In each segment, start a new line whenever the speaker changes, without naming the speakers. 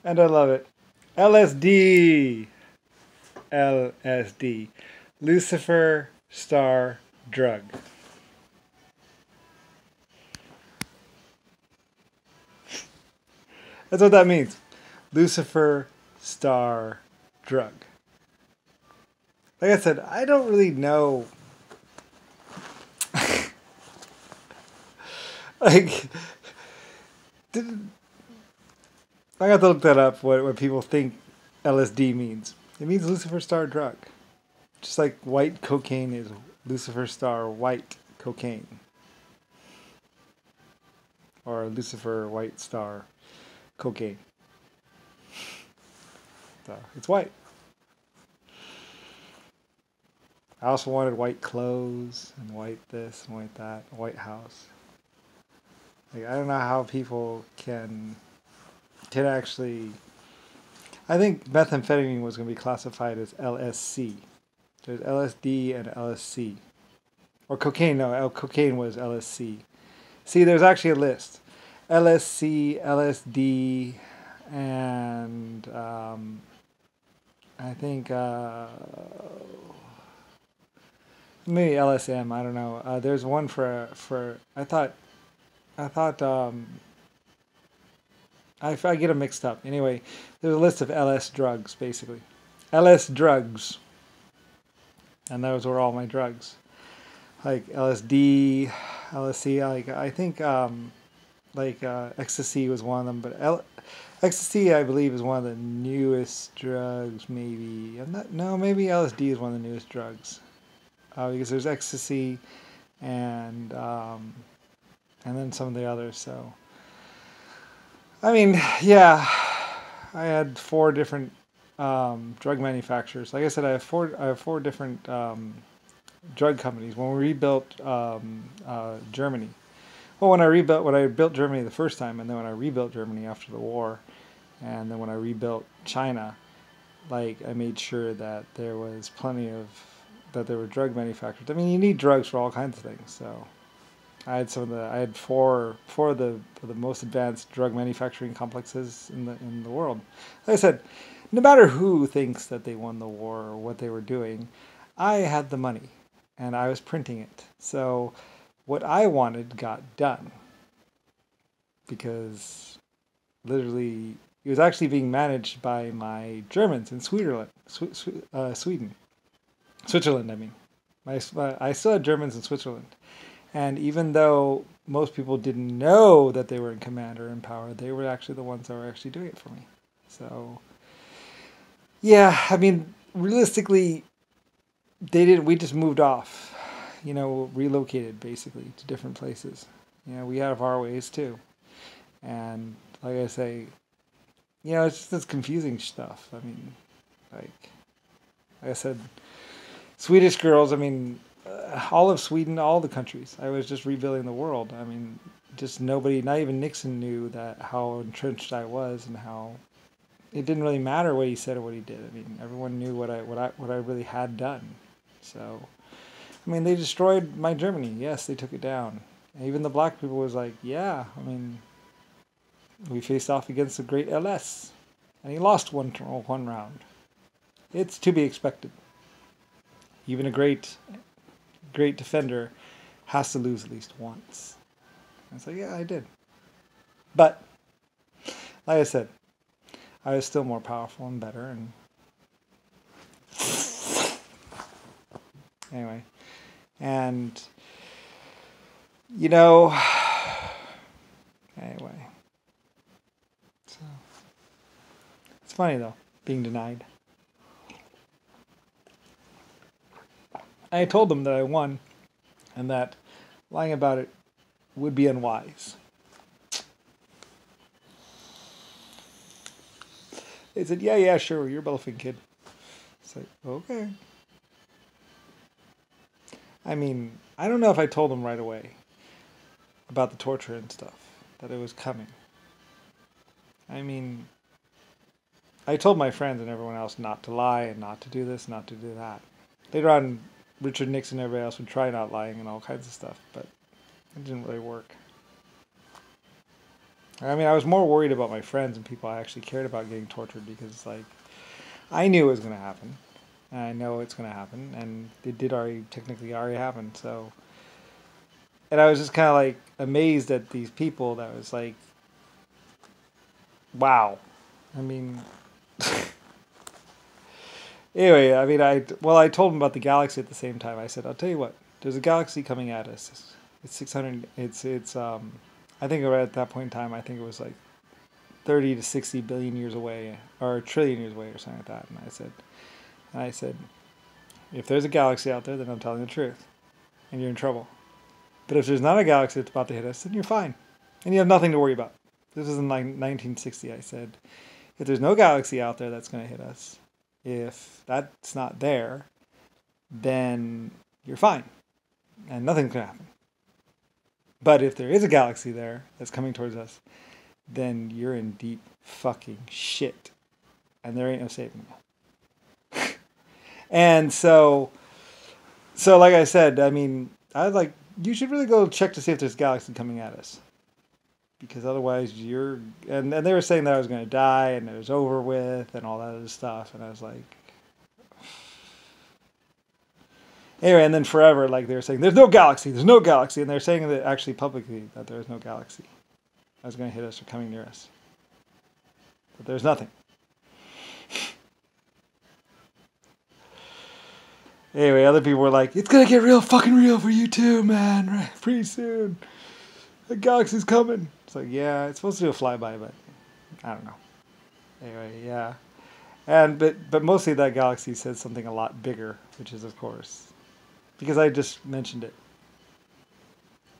And I love it. LSD. LSD. Lucifer Star Drug. That's what that means. Lucifer Star Drug. Like I said, I don't really know. Like, did, I got to look that up. What people think LSD means. It means Lucifer Star Drug. Just like white cocaine is Lucifer Star White Cocaine. Or Lucifer White Star Cocaine. So it's white. I also wanted white clothes and white this and white that, white house. Like I don't know how people can actually. I think methamphetamine was going to be classified as LSC. There's LSD and LSC, or cocaine. No, cocaine was LSC. See, there's actually a list: LSC, LSD, and I think maybe LSM. I don't know. There's one for. I thought. I get them mixed up. Anyway, there's a list of LS drugs, basically. LS drugs. And those were all my drugs. Like LSD, LSC, like I think ecstasy was one of them, but ecstasy I believe is one of the newest drugs. Maybe maybe LSD is one of the newest drugs because there's ecstasy and then some of the others. So I mean, yeah, I had four different drug manufacturers. Like I said, I have four different drug companies. When we rebuilt Germany, well, when I built Germany the first time, and then when I rebuilt Germany after the war, and then when I rebuilt China, like I made sure that there was that there were drug manufacturers. I mean, you need drugs for all kinds of things, so. I had four of the most advanced drug manufacturing complexes in the world. Like I said, no matter who thinks that they won the war or what they were doing, I had the money and I was printing it. So what I wanted got done because literally it was actually being managed by my Germans in Sweden. Switzerland, I mean. I still had Germans in Switzerland. And even though most people didn't know that they were in command or in power, they were actually the ones that were actually doing it for me. So, yeah, I mean, realistically, they didn't. We just moved off, relocated basically to different places. We have our ways too. And like I say, it's just this confusing stuff. I mean, like I said, Swedish girls. I mean, all of Sweden, all the countries. I was just rebuilding the world. I mean, just nobody, not even Nixon, knew that how entrenched I was and how it didn't really matter what he said or what he did. I mean, everyone knew what I really had done. So, I mean, they destroyed my Germany. Yes, they took it down. And even the black people was like, yeah. I mean, we faced off against the great LS, and he lost one round. It's to be expected. Even a great defender has to lose at least once. And so yeah, I did. But like I said, I was still more powerful and better. And anyway, and anyway, so it's funny though being denied. I told them that I won and that lying about it would be unwise. They said, yeah, sure, you're bluffing, kid. It's like, okay. I mean, I don't know if I told them right away about the torture and stuff, that it was coming. I mean, I told my friends and everyone else not to lie and not to do this, not to do that. Later on, Richard Nixon and everybody else would try not lying and all kinds of stuff, but it didn't really work. I mean, I was more worried about my friends and people I actually cared about getting tortured because, like, I knew it was going to happen. And I know it's going to happen. And it did technically already happen. So, and I was just kind of like amazed at these people that was like, wow. I mean, anyway, I mean, I told them about the galaxy at the same time. I said, I'll tell you what, there's a galaxy coming at us. It's 600, I think at that point in time, I think it was like 30 to 60 billion years away, or a trillion years away, or something like that. And I said, if there's a galaxy out there, then I'm telling the truth, and you're in trouble. But if there's not a galaxy that's about to hit us, then you're fine, and you have nothing to worry about. This was in like 1960. I said, if there's no galaxy out there that's going to hit us, if that's not there, then you're fine, and nothing's going to happen. But if there is a galaxy there that's coming towards us, then you're in deep fucking shit, and there ain't no saving you. And so like I said, I mean, I was like, you should really go check to see if there's a galaxy coming at us, because otherwise and they were saying that I was going to die and it was over with and all that other stuff, and I was like, anyway, and then forever, like, they were saying, there's no galaxy, and they're saying that actually publicly that there is no galaxy that was going to hit us or coming near us, but there's nothing. Anyway, other people were like, it's going to get real fucking real for you too, man, pretty soon. The galaxy's coming. It's like, yeah, it's supposed to do a flyby, but I don't know. Anyway, yeah. But mostly that galaxy said something a lot bigger, which is, of course, because I just mentioned it.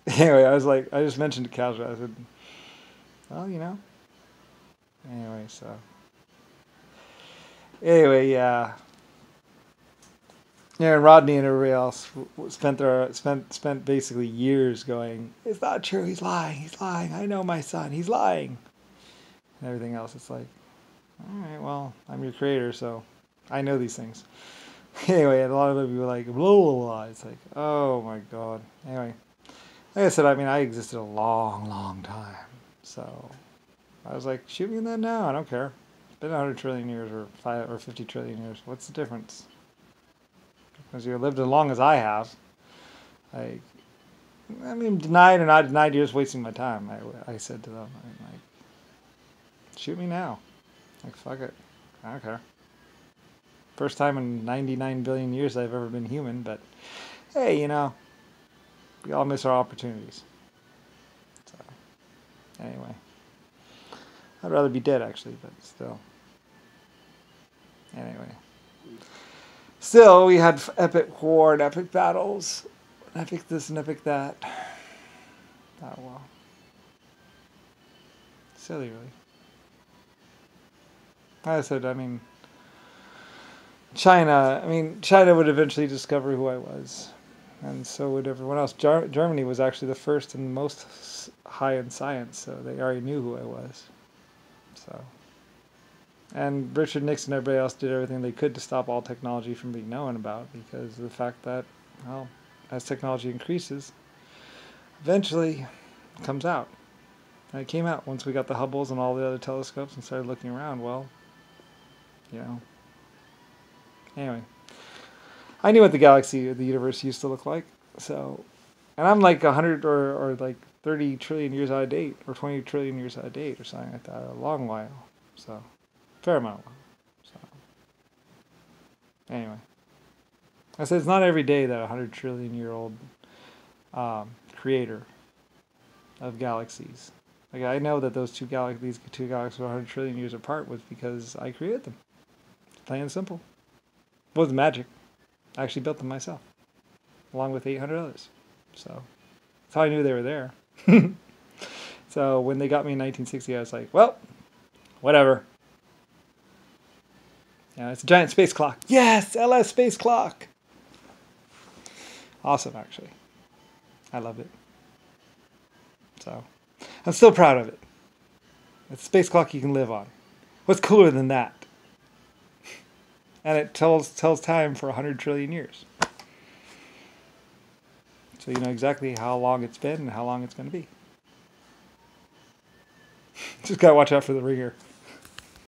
Anyway, I just mentioned it casually. I said, well, you know. Anyway, so. Anyway, yeah. Yeah, and Rodney and everybody else spent basically years going, it's not true, he's lying, I know my son, he's lying. And everything else, it's like, all right, well, I'm your creator, so I know these things. Anyway, and a lot of people were like, blah, blah, blah. It's like, oh my God. Anyway, like I said, I mean, I existed a long, long time. So I was like, shoot me in that now, I don't care. It's been 100 trillion years or 50 trillion years. What's the difference? Because you lived as long as I have. I mean, denied or not denied, you're just wasting my time. I said to them, I'm like, shoot me now. Like, fuck it. I don't care. First time in 99 billion years I've ever been human, but hey, you know, we all miss our opportunities. So, anyway. I'd rather be dead, actually, but still. Anyway. Still, we had epic war and epic battles. Epic this and epic that. Oh, well. Silly, really. Like I said, I mean, China would eventually discover who I was. And so would everyone else. Germany was actually the first and most high in science, so they already knew who I was. So. And Richard Nixon and everybody else did everything they could to stop all technology from being known about, because of the fact that, well, as technology increases, eventually it comes out. And it came out once we got the Hubbles and all the other telescopes and started looking around. Well, you know. Anyway. I knew what the galaxy or the universe used to look like. So, and I'm like 100 or like 30 trillion years out of date, or 20 trillion years out of date, or something like that. A long while. So, fair amount. So, anyway. I said it's not every day that a 100 trillion year old creator of galaxies. Like, I know that these two galaxies are 100 trillion years apart was because I created them. Plain and simple. It wasn't magic. I actually built them myself, along with 800 others. So that's how I knew they were there. So when they got me in 1960, I was like, well, whatever. Yeah, it's a giant space clock. Yes, LS space clock. Awesome, actually. I love it. So I'm still proud of it. It's a space clock you can live on. What's cooler than that? And it tells time for 100 trillion years. So you know exactly how long it's been and how long it's going to be. Just gotta watch out for the ringer.